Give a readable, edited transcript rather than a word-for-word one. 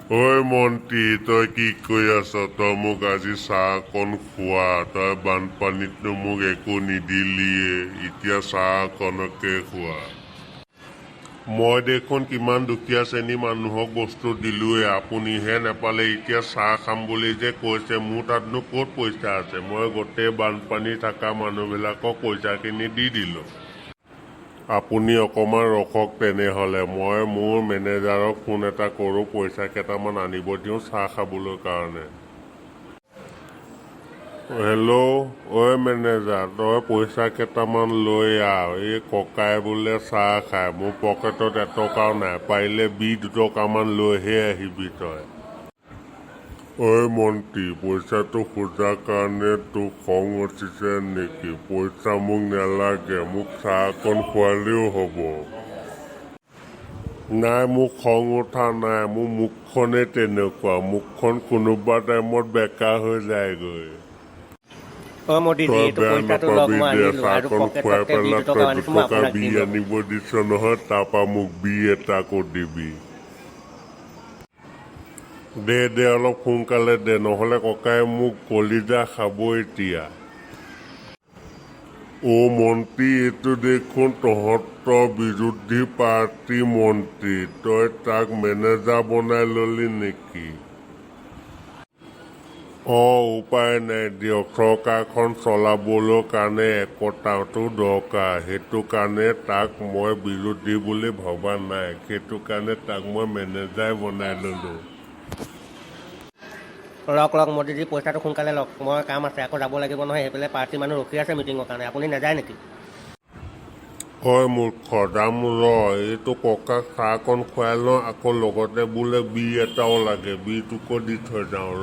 ঐ মন্ত্ৰী তই কি কৈ আছ তই মোক আজি চাহ অকণ খোৱা তই বানপানীতনো মোক একো নিদিলিয়ে এতিয়া চাহ অকণকে খোৱা মই দেখোন কিমান দুখীয়া শ্ৰেণী মানুহক বস্তু দিলোৱে আপুনিহে নেপালে এতিয়া চাহ খাম বুলি যে কৈছে মোৰ তাতনো ক'ত পইচা আছে মই গোটেই বানপানী থকা মানুহবিলাকক পইচাখিনি দি দিলোঁ আপুনি অকণমান ৰখক তেনেহ'লে মই মোৰ মেনেজাৰক ফোন এটা কৰোঁ পইচা কেইটামান আনিব দিওঁ চাহ খাবলৈ কাৰণে হেল্ল' ঐ মেনেজাৰ তই পইচা কেইটামান লৈ আহ এই ককাই বোলে চাহ খায় মোৰ পকেটত এটকাও নাই পাৰিলে ২ টকামান লৈহে আহিবি তই ঐ মন্ত্ৰী পইচাটো খোজাৰ কাৰণে তোক খং উঠিছে নেকি পইচা মোক নালাগে মোক চাহ অকণ খোৱালেও হ'ব নাই মোক খং উঠা নাই মোৰ মুখখনেই তেনেকুৱা মুখখন কোনোবা টাইমত বেকা হৈ যায়গৈ তই বেয়া নাপাবি দে চাহকণ খুৱাই পেলাই তই ২ টকা বি আনিব দিছ নহয় তাৰপৰা মোক বি এটা আকৌ দিবি দে অলপ সোনকালে দে নহ'লে ককাই মোক কলিজা খাব এতিয়া মন্ত্ৰী এইটো দেখোন তহঁতৰ বিৰোধী পাৰ্টী মন্ত্ৰী তই তাক মেনেজাৰ বনাই ললি নেকি উপায় নাই দিয়ক চৰকাৰখন চলাবলৈ কাৰণে একতাটো দৰকাৰ সেইটো কাৰণে তাক মই বিৰোধী বুলি ভবা নাই সেইটো কাৰণে তাক মই মেনেজাৰ বনাই ল'লোঁ লওক মোদীজী পইচাটো সোনকালে লওক মই কাম আছে আকৌ যাব লাগিব নহয় সেইফালে পাৰ্টি মানুহ ৰখি আছে মিটিঙৰ কাৰণে আপুনি নাযায় নেকি হয় মূৰ্খ দাম এইটো ককাক চাহকণ খুৱাই লওঁ আকৌ লগতে বোলে বি এটাও লাগে বিটোকো দি থৈ যাওঁ